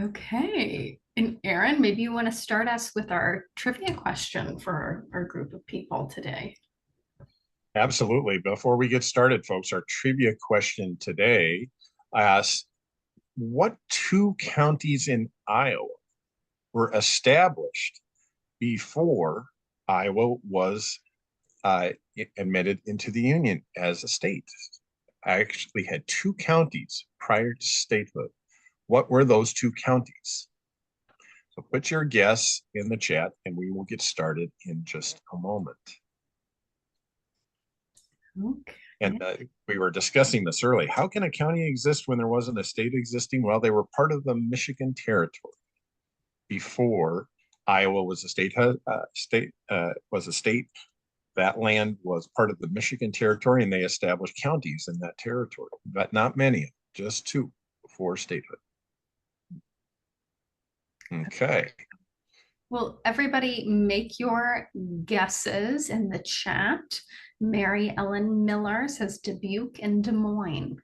Okay. And Aaron, maybe you want to start us with our trivia question for our group of people today. Absolutely. Before we get started, folks, our trivia question today asks, what two counties in Iowa were established before Iowa was admitted into the Union as a state? I actually had two counties prior to statehood. What were those two counties? So put your guess in the chat and we will get started in just a moment. And Okay. we were discussing this early. How can a county exist when there wasn't a state existing? Well, they were part of the Michigan Territory before Iowa was a state. Was a state. That land was part of the Michigan Territory, and they established counties in that territory, but not many, just two before statehood. Okay. Well, everybody make your guesses in the chat. Mary Ellen Miller says Dubuque and Des Moines.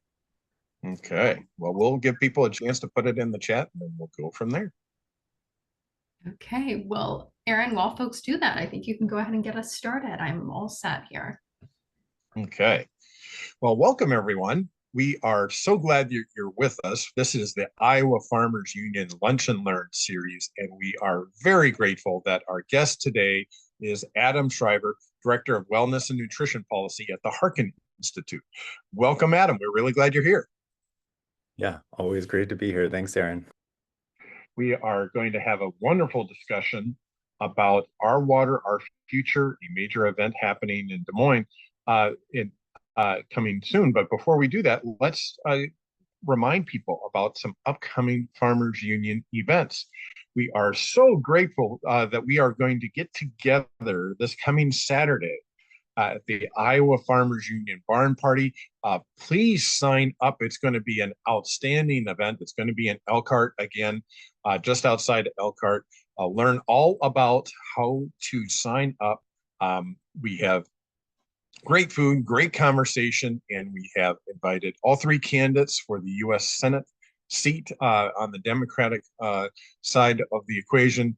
Okay. Well, we'll give people a chance to put it in the chat, and then we'll go from there. Okay. Well, Aaron, while folks do that, I think you can go ahead and get us started. I'm all set here. Okay. Well, welcome everyone. We are so glad you're with us. This is the Iowa Farmers Union Lunch and Learn series, and we are very grateful that our guest today is Adam Shriver, Director of Wellness and Nutrition Policy at the Harkin Institute. Welcome, Adam. We're really glad you're here. Yeah, always great to be here. Thanks, Aaron. We are going to have a wonderful discussion about Our Water, Our Future, a major event happening in Des Moines coming soon. But before we do that, let's remind people about some upcoming Farmers Union events. We are so grateful that we are going to get together this coming Saturday at the Iowa Farmers Union Barn Party. Please sign up. It's going to be an outstanding event. It's going to be in Elkhart again, just outside Elkhart. Learn all about how to sign up. We have great food, great conversation, and we have invited all three candidates for the U.S. Senate seat on the Democratic side of the equation,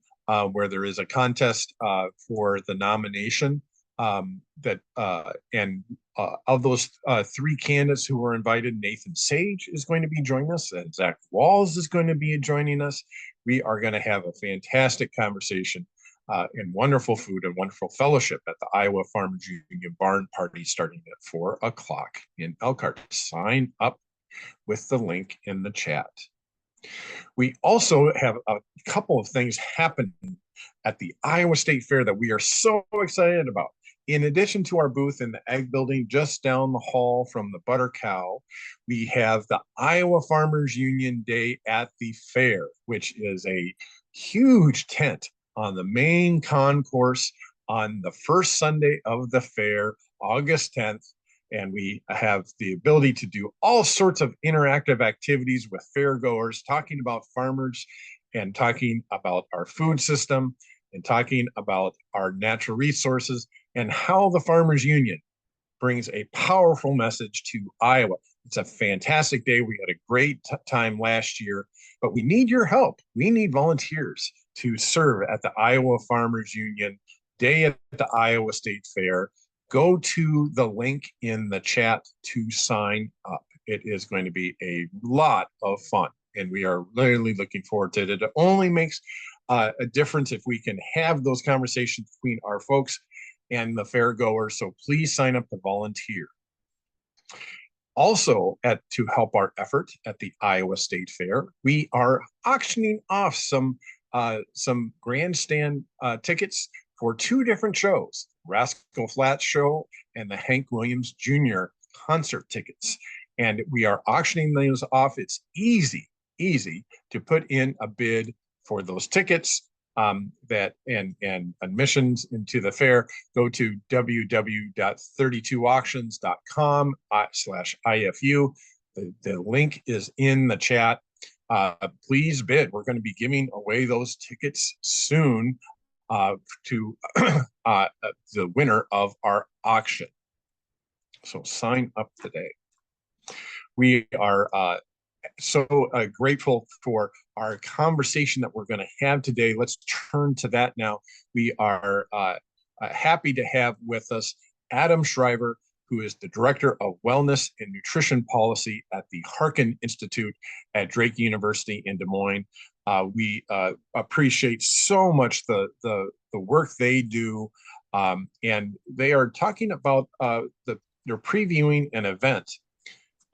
where there is a contest for the nomination. Of those three candidates who were invited, Nathan Sage is going to be joining us, and Zach Walls is going to be joining us. We are going to have a fantastic conversation and wonderful food and wonderful fellowship at the Iowa Farmers Union Barn Party starting at 4 o'clock in Elkhart. Sign up with the link in the chat. We also have a couple of things happening at the Iowa State Fair that we are so excited about. In addition to our booth in the Ag Building just down the hall from the Butter Cow, we have the Iowa Farmers Union Day at the Fair, which is a huge tent on the main concourse on the first Sunday of the fair, August 10th. And we have the ability to do all sorts of interactive activities with fairgoers, talking about farmers and talking about our food system and talking about our natural resources and how the Farmers Union brings a powerful message to Iowa. It's a fantastic day. We had a great time last year, but we need your help. We need volunteers to serve at the Iowa Farmers Union Day at the Iowa State Fair. Go to the link in the chat to sign up. It is going to be a lot of fun, and we are really looking forward to it. It only makes a difference if we can have those conversations between our folks and the fairgoers. So please sign up to volunteer. Also, to help our effort at the Iowa State Fair, we are auctioning off some grandstand tickets for two different shows, Rascal Flatts Show and the Hank Williams Jr. concert tickets. And we are auctioning those off. It's easy to put in a bid for those tickets. That and admissions into the fair. Go to www.32auctions.com/IFU. The link is in the chat. Please bid. We're going to be giving away those tickets soon to the winner of our auction. So sign up today. We are so grateful for our conversation that we're going to have today. Let's turn to that now. We are happy to have with us Adam Shriver, who is the Director of Wellness and Nutrition Policy at the Harkin Institute at Drake University in Des Moines. We appreciate so much the work they do, and they are talking about they're previewing an event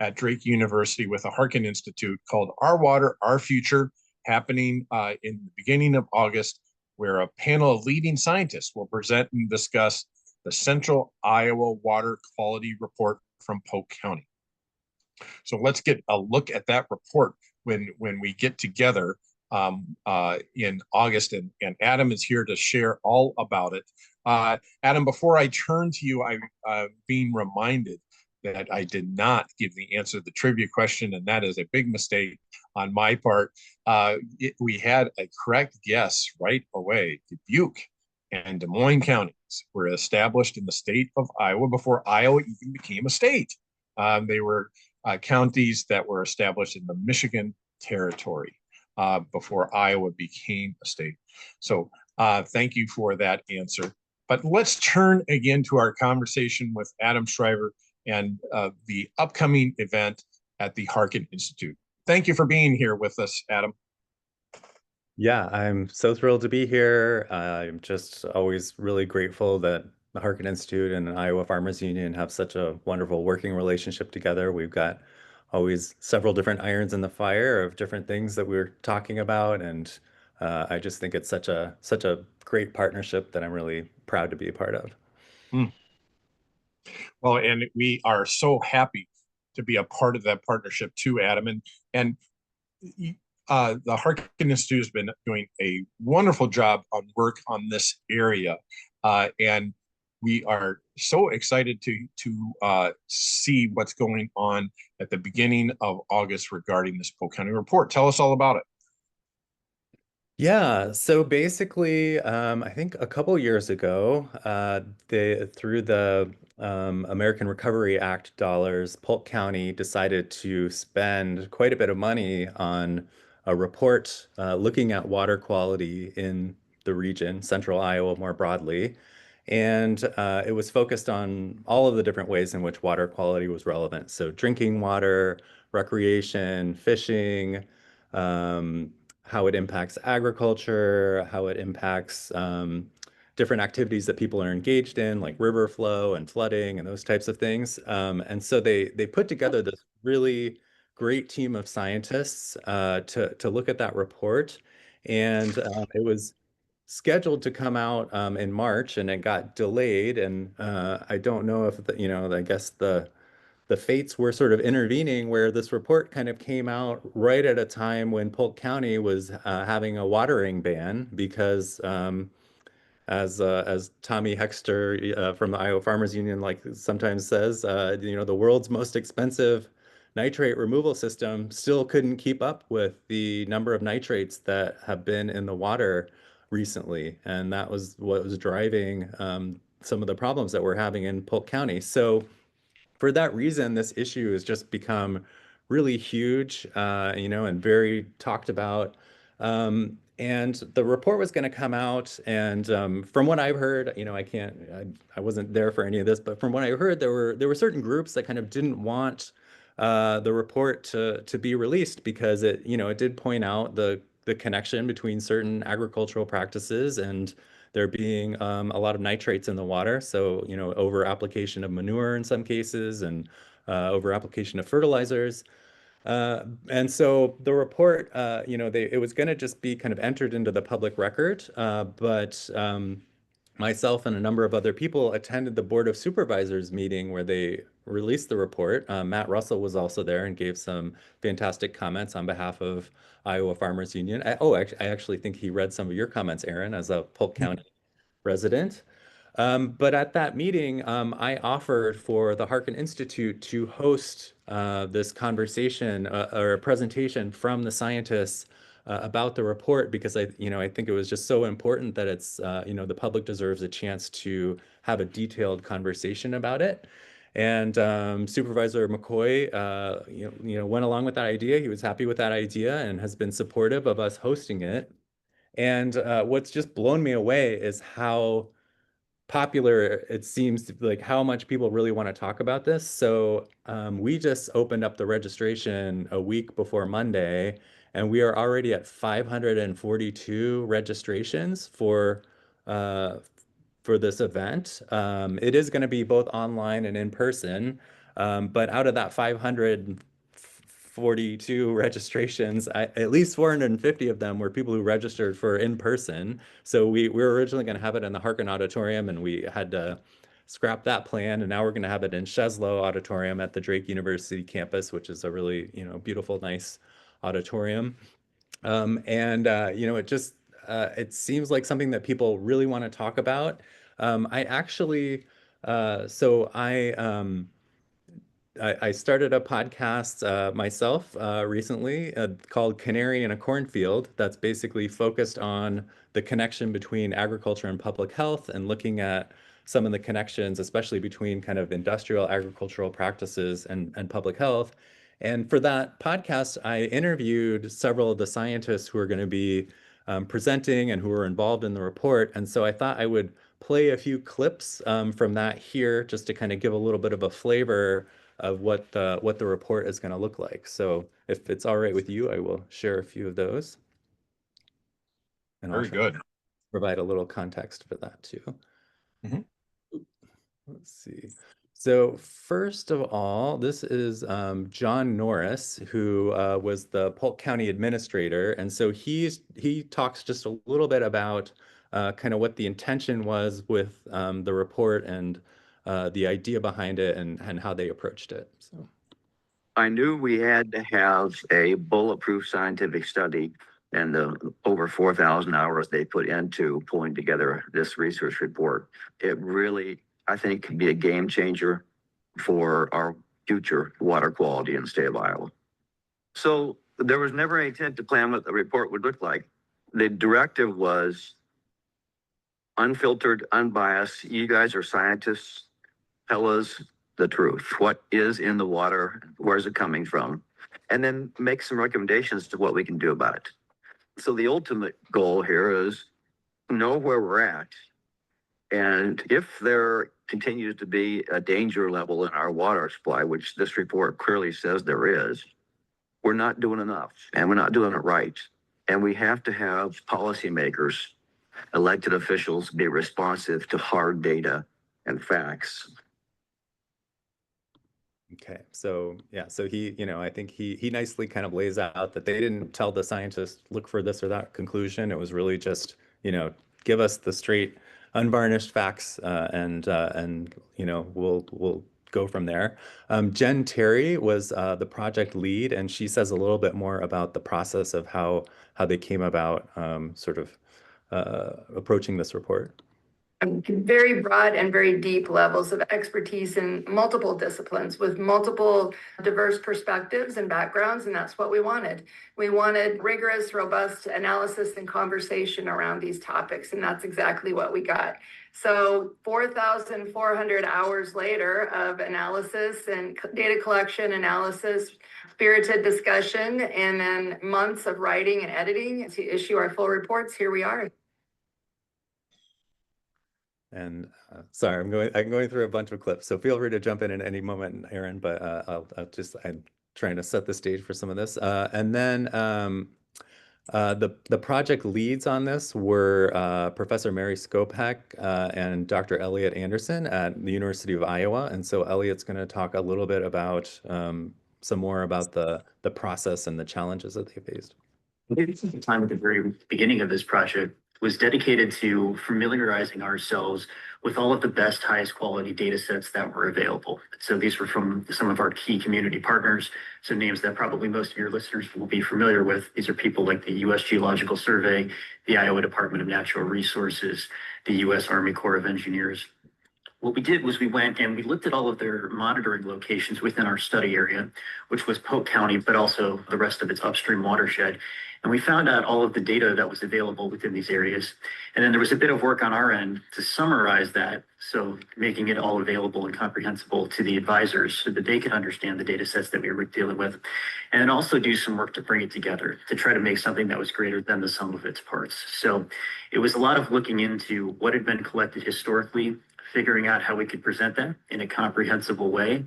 at Drake University with the Harkin Institute called Our Water, Our Future, happening in the beginning of August, where a panel of leading scientists will present and discuss the Central Iowa Water Quality Report from Polk County. So let's get a look at that report when we get together in August, and Adam is here to share all about it. Adam, before I turn to you, I'm being reminded that I did not give the answer to the trivia question, and that is a big mistake on my part. We had a correct guess right away. Dubuque and Des Moines counties were established in the state of Iowa before Iowa even became a state. They were counties that were established in the Michigan territory before Iowa became a state. So thank you for that answer. But let's turn again to our conversation with Adam Shriver and the upcoming event at the Harkin Institute. Thank you for being here with us, Adam. Yeah, I'm so thrilled to be here. I'm just always really grateful that the Harkin Institute and the Iowa Farmers Union have such a wonderful working relationship together. We've got always several different irons in the fire of different things that we're talking about, and I just think it's such a great partnership that I'm really proud to be a part of. Mm. Well, and we are so happy to be a part of that partnership too, Adam. And the Harkin Institute has been doing a wonderful job on work on this area, and we are so excited to see what's going on at the beginning of August regarding this Polk County report. Tell us all about it. Yeah, so basically, I think a couple years ago, through the American Recovery Act dollars, Polk County decided to spend quite a bit of money on a report looking at water quality in the region, central Iowa more broadly. And it was focused on all of the different ways in which water quality was relevant. So drinking water, recreation, fishing, um, how it impacts agriculture, how it impacts different activities that people are engaged in, like river flow and flooding and those types of things. And so they put together this really great team of scientists to look at that report. And it was scheduled to come out in March, and it got delayed. And I don't know if I guess the fates were sort of intervening where this report kind of came out right at a time when Polk County was having a watering ban because as Tommy Hexter from the Iowa Farmers Union like sometimes says, the world's most expensive nitrate removal system still couldn't keep up with the number of nitrates that have been in the water recently, and that was what was driving some of the problems that we're having in Polk County. So for that reason, this issue has just become really huge, and very talked about. And the report was going to come out, and from what I've heard, I wasn't there for any of this, but from what I heard, there were certain groups that kind of didn't want the report to be released because it did point out the connection between certain agricultural practices and there being a lot of nitrates in the water. So, over application of manure in some cases and over application of fertilizers. And so the report, it was going to just be kind of entered into the public record, but myself and a number of other people attended the Board of Supervisors meeting where they released the report. Matt Russell was also there and gave some fantastic comments on behalf of Iowa Farmers Union. I actually think he read some of your comments, Aaron, as a Polk County resident. But at that meeting, I offered for the Harkin Institute to host this conversation or a presentation from the scientists about the report because I think it was just so important that it's the public deserves a chance to have a detailed conversation about it. And Supervisor McCoy, went along with that idea. He was happy with that idea and has been supportive of us hosting it. And what's just blown me away is how popular it seems to, like how much people really want to talk about this. So we just opened up the registration a week before Monday, and we are already at 542 registrations uh, for this event. It is going to be both online and in person, but out of that 542 registrations, at least 450 of them were people who registered for in person. So we were originally going to have it in the Harkin Auditorium, and we had to scrap that plan. And now we're going to have it in Sheslow Auditorium at the Drake University campus, which is a really, beautiful, nice auditorium. It just it seems like something that people really want to talk about. I actually, so I started a podcast myself recently called Canary in a Cornfield, that's basically focused on the connection between agriculture and public health and looking at some of the connections, especially between kind of industrial agricultural practices and public health. And for that podcast, I interviewed several of the scientists who are going to be presenting and who are involved in the report. And so I thought I would play a few clips from that here just to kind of give a little bit of a flavor of what the report is going to look like. So if it's all right with you, I will share a few of those. And Very good. Provide a little context for that too. Mhm. Let's see. So first of all, this is John Norris, who was the Polk County Administrator. And so he talks just a little bit about kind of what the intention was with the report and the idea behind it and how they approached it. So I knew we had to have a bulletproof scientific study, and the over 4,000 hours they put into pulling together this research report. It really, I think, could be a game changer for our future water quality in the state of Iowa. So there was never any intent to plan what the report would look like. The directive was unfiltered, unbiased. You guys are scientists. Tell us the truth. What is in the water? Where's it coming from? And then make some recommendations to what we can do about it. So the ultimate goal here is know where we're at. And if there continues to be a danger level in our water supply, which this report clearly says there is, we're not doing enough and we're not doing it right. And we have to have policymakers, elected officials be responsive to hard data and facts. Okay, so yeah, so he, I think he nicely kind of lays out that they didn't tell the scientists look for this or that conclusion. It was really just, give us the straight, unvarnished facts, and we'll go from there. Jen Terry was the project lead, and she says a little bit more about the process of how they came about sort of approaching this report. Very broad and very deep levels of expertise in multiple disciplines with multiple diverse perspectives and backgrounds, and that's what we wanted. We wanted rigorous, robust analysis and conversation around these topics, and that's exactly what we got. So 4,400 hours later of analysis and data collection, analysis, spirited discussion, and then months of writing and editing to issue our full reports, here we are. And sorry, I'm going through a bunch of clips, so feel free to jump in at any moment, Aaron. But I'm trying to set the stage for some of this. And then the project leads on this were Professor Mary Skopek and Dr. Elliot Anderson at the University of Iowa. And so Elliot's going to talk a little bit about some more about the process and the challenges that they faced. Maybe some time at the very beginning of this project was dedicated to familiarizing ourselves with all of the best, highest quality data sets that were available. So these were from some of our key community partners, so names that probably most of your listeners will be familiar with. These are people like the U.S. Geological Survey, the Iowa Department of Natural Resources, the U.S. Army Corps of Engineers. What we did was we went and we looked at all of their monitoring locations within our study area, which was Polk County, but also the rest of its upstream watershed. And we found out all of the data that was available within these areas. And then there was a bit of work on our end to summarize that, so making it all available and comprehensible to the advisors so that they could understand the data sets that we were dealing with. And then also do some work to bring it together to try to make something that was greater than the sum of its parts. So it was a lot of looking into what had been collected historically, figuring out how we could present that in a comprehensible way,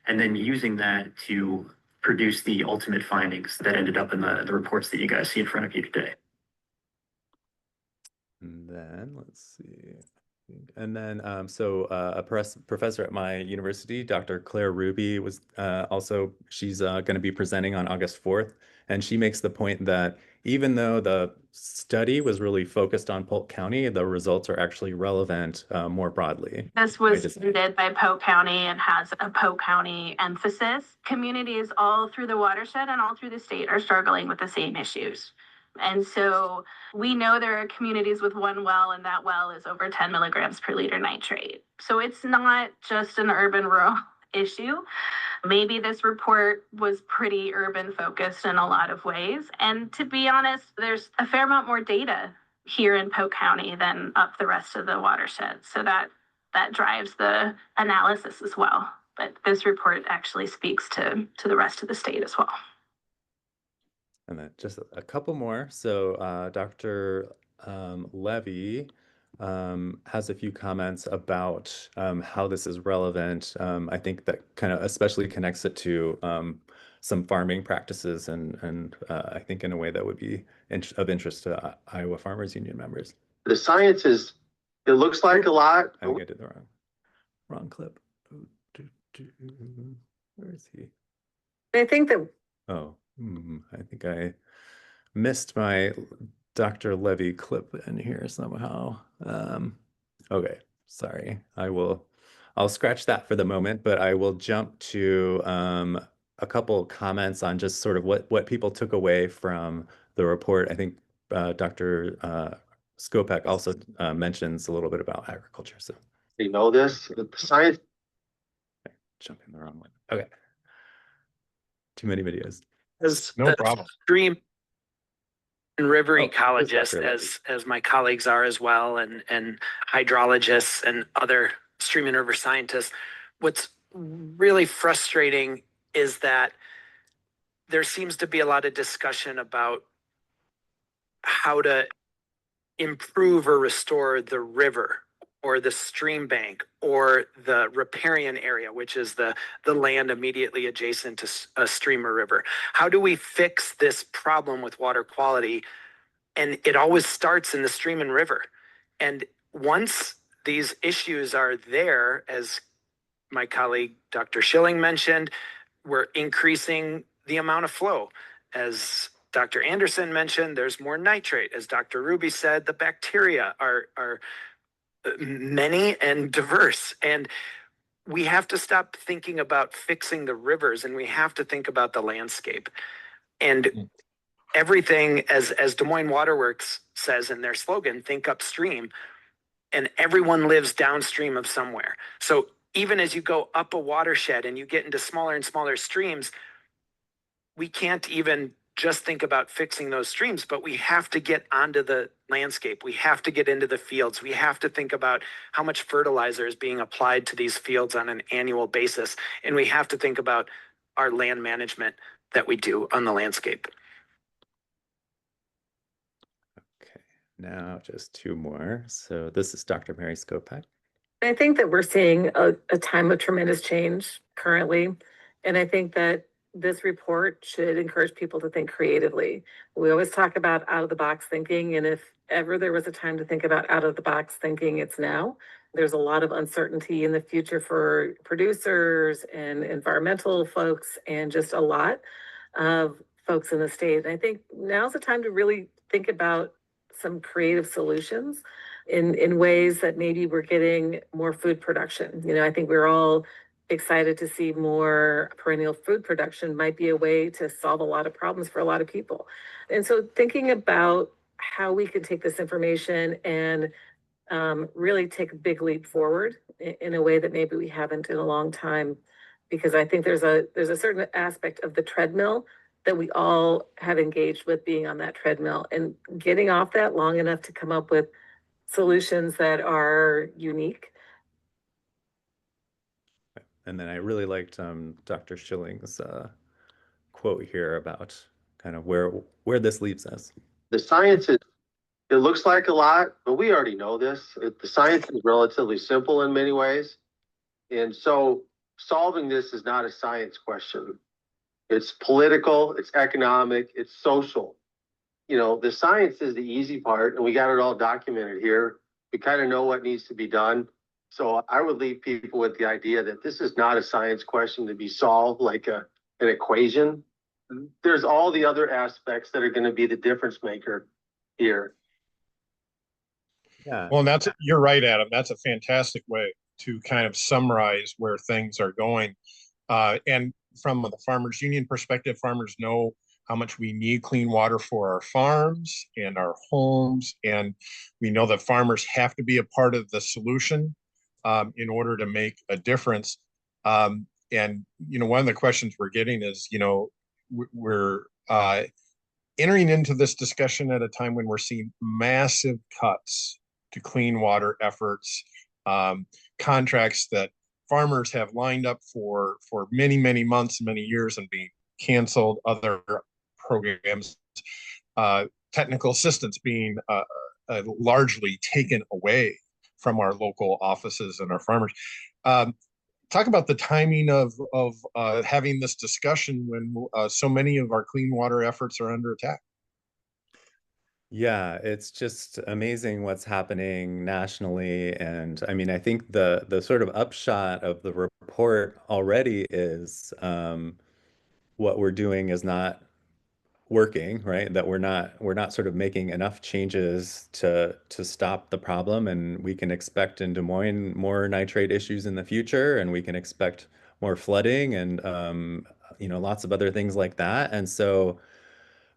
and then using that to produce the ultimate findings that ended up in the reports that you guys see in front of you today. And then let's see. And then, a professor at my university, Dr. Claire Ruby, was she's going to be presenting on August 4th. And she makes the point that even though the study was really focused on Polk County, the results are actually relevant more broadly. This was funded by Polk County and has a Polk County emphasis. Communities all through the watershed and all through the state are struggling with the same issues. And so we know there are communities with one well, and that well is over 10 milligrams per liter nitrate. So it's not just an urban-rural issue. Maybe this report was pretty urban focused in a lot of ways. And to be honest, there's a fair amount more data here in Polk County than up the rest of the watershed. So that drives the analysis as well. But this report actually speaks to the rest of the state as well. And then just a couple more. So Dr. Levy has a few comments about how this is relevant. I think that kind of especially connects it to some farming practices and I think in a way that would be of interest to Iowa Farmers Union members. The science is, it looks like a lot. I think I did the wrong clip. Where is he? I think that I think I missed my Dr. Levy clip in here somehow. Okay, sorry. I'll scratch that for the moment, but I will jump to a couple comments on just sort of what people took away from the report. I think Dr. Skopek also mentions a little bit about agriculture. So You know this, the science. Jumping the wrong one. Okay. Too many videos. As No problem. Stream and river Oh, ecologists, as my colleagues are as well, and hydrologists and other stream and river scientists, what's really frustrating is that there seems to be a lot of discussion about how to improve or restore the river or the stream bank or the riparian area, which is the land immediately adjacent to a stream or river. How do we fix this problem with water quality? And it always starts in the stream and river. And once these issues are there, as my colleague Dr. Schilling mentioned, we're increasing the amount of flow. As Dr. Anderson mentioned, there's more nitrate. As Dr. Ruby said, the bacteria are many and diverse. And we have to stop thinking about fixing the rivers, and we have to think about the landscape. And everything, as Des Moines Waterworks says in their slogan, think upstream, and everyone lives downstream of somewhere. So even as you go up a watershed and you get into smaller and smaller streams, we can't even just think about fixing those streams, but we have to get onto the landscape. We have to get into the fields. We have to think about how much fertilizer is being applied to these fields on an annual basis. And we have to think about our land management that we do on the landscape. Okay, now just two more. So this is Dr. Mary Skopek. I think that we're seeing a time of tremendous change currently. And I think that this report should encourage people to think creatively. We always talk about out of the box thinking. And if ever there was a time to think about out of the box thinking, it's now. There's a lot of uncertainty in the future for producers and environmental folks and just a lot of folks in the state. And I think now's the time to really think about some creative solutions in ways that maybe we're getting more food production. You know, I think we're all excited to see more perennial food production might be a way to solve a lot of problems for a lot of people. And so thinking about how we can take this information and really take a big leap forward in a way that maybe we haven't in a long time, because I think there's a certain aspect of the treadmill that we all have engaged with being on that treadmill and getting off that long enough to come up with solutions that are unique. And then I really liked Dr. Schilling's quote here about kind of where this leaves us. The science is, it looks like a lot, but we already know this. The science is relatively simple in many ways. And so solving this is not a science question. It's political, it's economic, it's social. You know, the science is the easy part, and we got it all documented here. We kind of know what needs to be done. So I would leave people with the idea that this is not a science question to be solved like an equation. There's all the other aspects that are going to be the difference maker here. Yeah. Well, and you're right, Adam. That's a fantastic way to kind of summarize where things are going. And from the farmers union perspective, farmers know how much we need clean water for our farms and our homes. And we know that farmers have to be a part of the solution in order to make a difference. And, you know, one of the questions we're getting is, you know, we're entering into this discussion at a time when we're seeing massive cuts to clean water efforts, contracts that farmers have lined up for many, many months, many years and being canceled, other programs, technical assistance being largely taken away from our local offices and our farmers. Talk about the timing of having this discussion when so many of our clean water efforts are under attack. Yeah, it's just amazing what's happening nationally. And I mean, I think the sort of upshot of the report already is what we're doing is not working, right? That we're not sort of making enough changes to stop the problem, and we can expect in Des Moines more nitrate issues in the future, and we can expect more flooding and you know, lots of other things like that. And so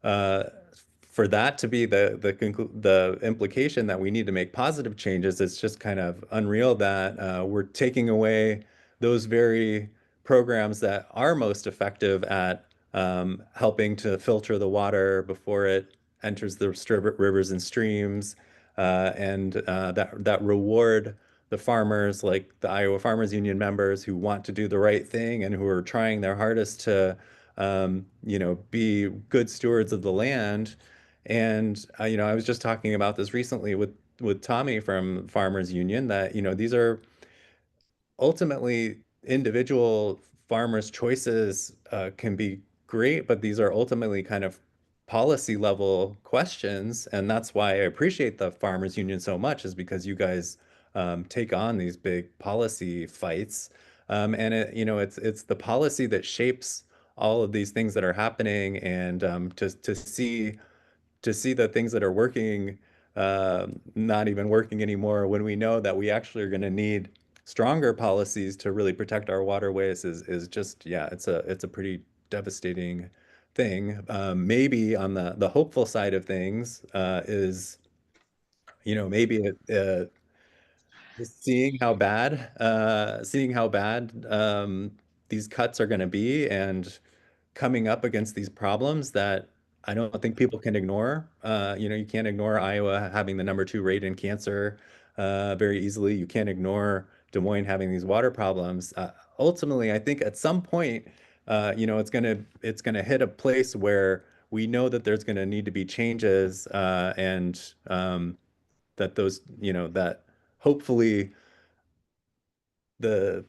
for that to be the implication that we need to make positive changes, it's just kind of unreal that we're taking away those very programs that are most effective at helping to filter the water before it enters the rivers and streams, and that reward the farmers, like the Iowa Farmers Union members who want to do the right thing and who are trying their hardest to you know, be good stewards of the land. And you know, I was just talking about this recently with Tommy from Farmers Union, that you know, these are ultimately individual farmers' choices can be great, but these are ultimately kind of policy level questions. And that's why I appreciate the Farmers Union so much, is because you guys take on these big policy fights. And it, you know, it's the policy that shapes all of these things that are happening, and to see the things that are working not even working anymore, when we know that we actually are going to need stronger policies to really protect our waterways, is just, yeah, it's a pretty devastating thing. Maybe on the hopeful side of things is, you know, maybe seeing how bad these cuts are going to be, and coming up against these problems that I don't think people can ignore. You know, you can't ignore Iowa having the #2 rate in cancer very easily. You can't ignore Des Moines having these water problems. Ultimately, I think at some point, you know, it's gonna hit a place where we know that there's gonna need to be changes, and that those, you know, that hopefully the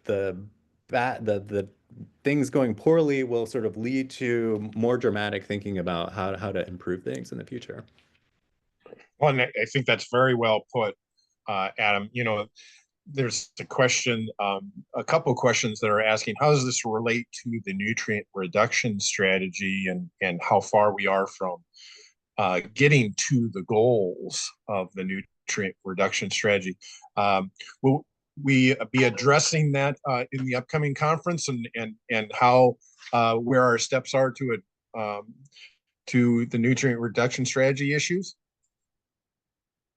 things going poorly will sort of lead to more dramatic thinking about how to improve things in the future. Well, and I think that's very well put, Adam. You know, there's a question, a couple of questions that are asking, how does this relate to the nutrient reduction strategy, and how far we are from getting to the goals of the nutrient reduction strategy. Will we be addressing that in the upcoming conference, and how where our steps are to the nutrient reduction strategy issues?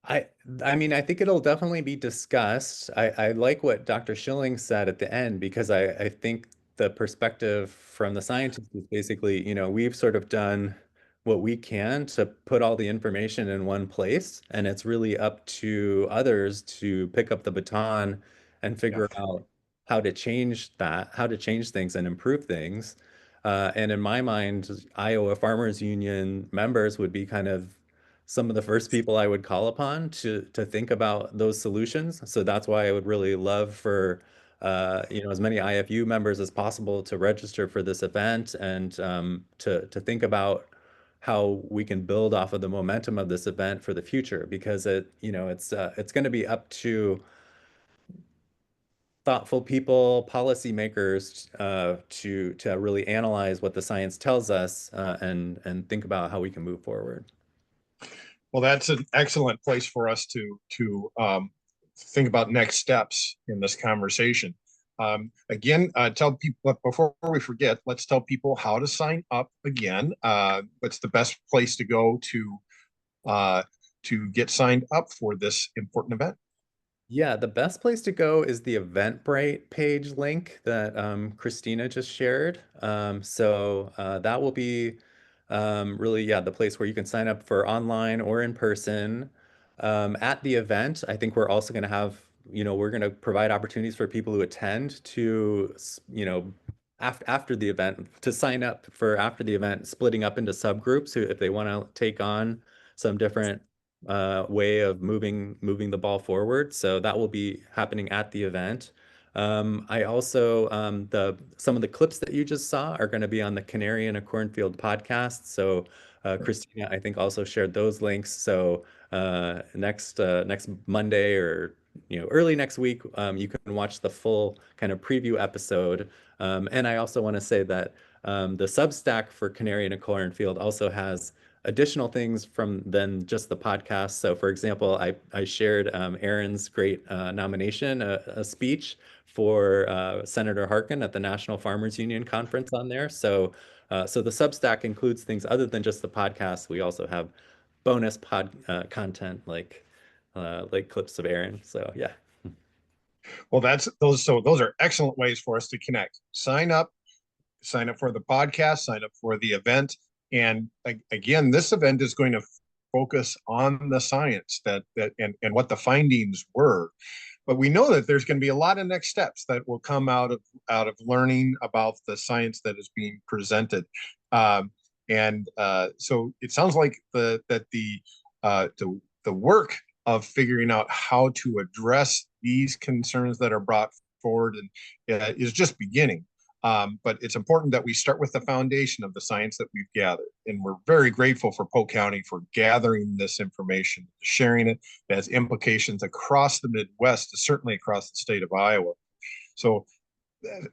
I mean, I think it'll definitely be discussed. I like what Dr. Schilling said at the end, because I think the perspective from the scientists is basically, we've sort of done what we can to put all the information in one place, and it's really up to others to pick up the baton and figure out how to change that, how to change things and improve things. And in my mind, Iowa Farmers Union members would be kind of some of the first people I would call upon to think about those solutions. So that's why I would really love for as many IFU members as possible to register for this event and to think about how we can build off of the momentum of this event for the future, because it's going to be up to thoughtful people, policymakers, to really analyze what the science tells us and think about how we can move forward. Well, that's an excellent place for us to think about next steps in this conversation. Again, tell people, before we forget, let's tell people how to sign up again. What's the best place to go to get signed up for this important event? Yeah, the best place to go is the Eventbrite page link that Christina just shared. That will be really, yeah, the place where you can sign up for online or in person. At the event, I think we're also going to have, we're going to provide opportunities for people who attend to, after the event, to sign up for after the event, splitting up into subgroups who, if they want to take on some different way of moving the ball forward. So that will be happening at the event. I also some of the clips that you just saw are going to be on the Canary in a Cornfield podcast. So Christina, I think, also shared those links. So next Monday, or early next week, you can watch the full kind of preview episode. And I also want to say that the Substack for Canary in a Cornfield also has additional things from than just the podcast. So for example, I shared Aaron's great nomination, a speech for Senator Harkin at the National Farmers Union Conference on there. So so the Substack includes things other than just the podcast. We also have bonus content like clips of Aaron. So yeah. Well, those are excellent ways for us to connect. Sign up for the podcast, sign up for the event. And again, this event is going to focus on the science and what the findings were. But we know that there's going to be a lot of next steps that will come out of learning about the science that is being presented. So it sounds like the work of figuring out how to address these concerns that are brought forward is just beginning. But it's important that we start with the foundation of the science that we've gathered. And we're very grateful for Polk County for gathering this information, sharing it. It has implications across the Midwest, certainly across the state of Iowa. So,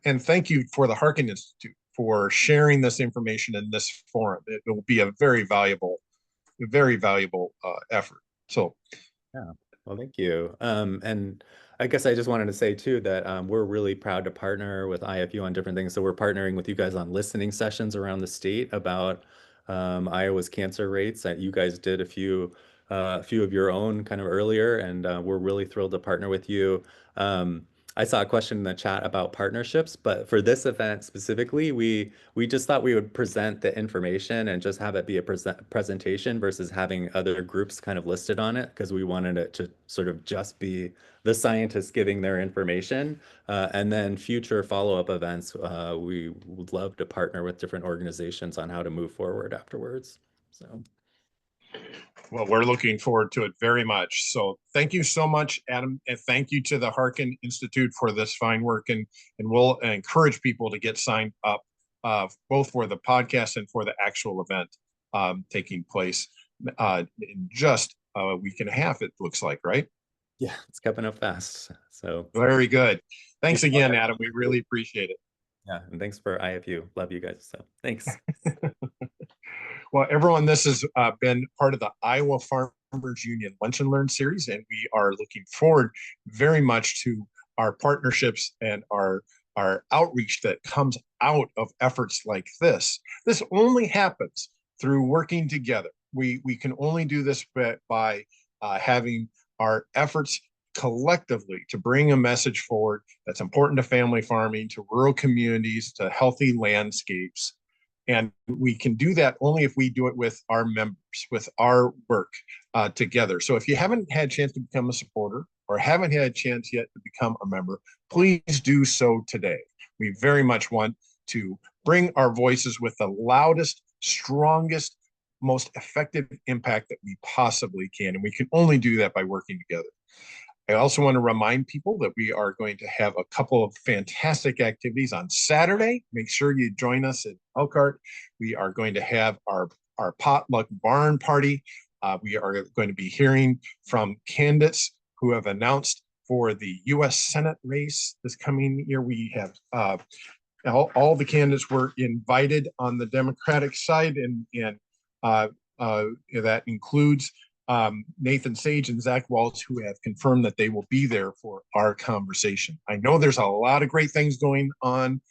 and thank you for the Harkin Institute for sharing this information in this forum. It will be a very valuable effort. So, yeah, well, thank you. And I guess I just wanted to say too that we're really proud to partner with IFU on different things. So we're partnering with you guys on listening sessions around the state about Iowa's cancer rates. You guys did a few of your own kind of earlier, and we're really thrilled to partner with you. I saw a question in the chat about partnerships, but for this event specifically, we just thought we would present the information and just have it be a presentation versus having other groups kind of listed on it, because we wanted it to sort of just be the scientists giving their information. And then future follow-up events, we would love to partner with different organizations on how to move forward afterwards. So. Well, we're looking forward to it very much. So thank you so much, Adam. And thank you to the Harkin Institute for this fine work. And we'll encourage people to get signed up both for the podcast and for the actual event taking place in just a week and a half, it looks like, right? Yeah, it's coming up fast. So very good. Thanks again, Adam. We really appreciate it. Yeah, and thanks for IFU. Love you guys. So thanks. Well, everyone, this has been part of the Iowa Farmers Union Lunch and Learn series, and we are looking forward very much to our partnerships and our outreach that comes out of efforts like this. This only happens through working together. We can only do this by having our efforts collectively to bring a message forward that's important to family farming, to rural communities, to healthy landscapes. And we can do that only if we do it with our members, with our work together. So if you haven't had a chance to become a supporter or haven't had a chance yet to become a member, please do so today. We very much want to bring our voices with the loudest, strongest, most effective impact that we possibly can. And we can only do that by working together. I also want to remind people that we are going to have a couple of fantastic activities on Saturday. Make sure you join us at Elkhart. We are going to have our potluck barn party. We are going to be hearing from candidates who have announced for the U.S. Senate race this coming year. We have all the candidates were invited on the Democratic side, and that includes Nathan Sage and Zach Waltz, who have confirmed that they will be there for our conversation. I know there's a lot of great things going on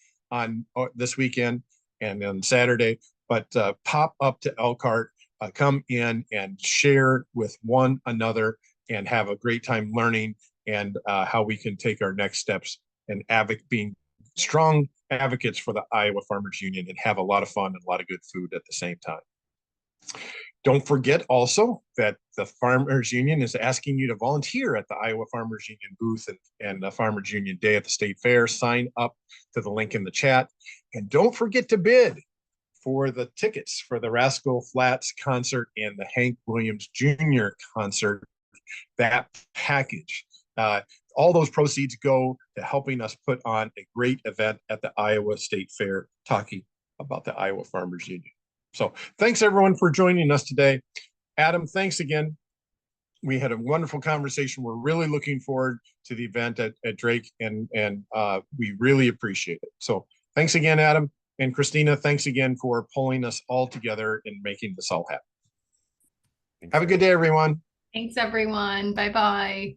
this weekend and on Saturday, but pop up to Elkhart, come in and share with one another and have a great time learning and how we can take our next steps and being strong advocates for the Iowa Farmers Union and have a lot of fun and a lot of good food at the same time. Don't forget also that the Farmers Union is asking you to volunteer at the Iowa Farmers Union booth and the Farmers Union Day at the State Fair. Sign up to the link in the chat. And don't forget to bid for the tickets for the Rascal Flatts concert and the Hank Williams Jr. concert, that package. All those proceeds go to helping us put on a great event at the Iowa State Fair talking about the Iowa Farmers Union. So thanks everyone for joining us today. Adam, thanks again. We had a wonderful conversation. We're really looking forward to the event at Drake and we really appreciate it. So thanks again, Adam. And Christina, thanks again for pulling us all together and making this all happen. Have a good day, everyone. Thanks, everyone. Bye-bye.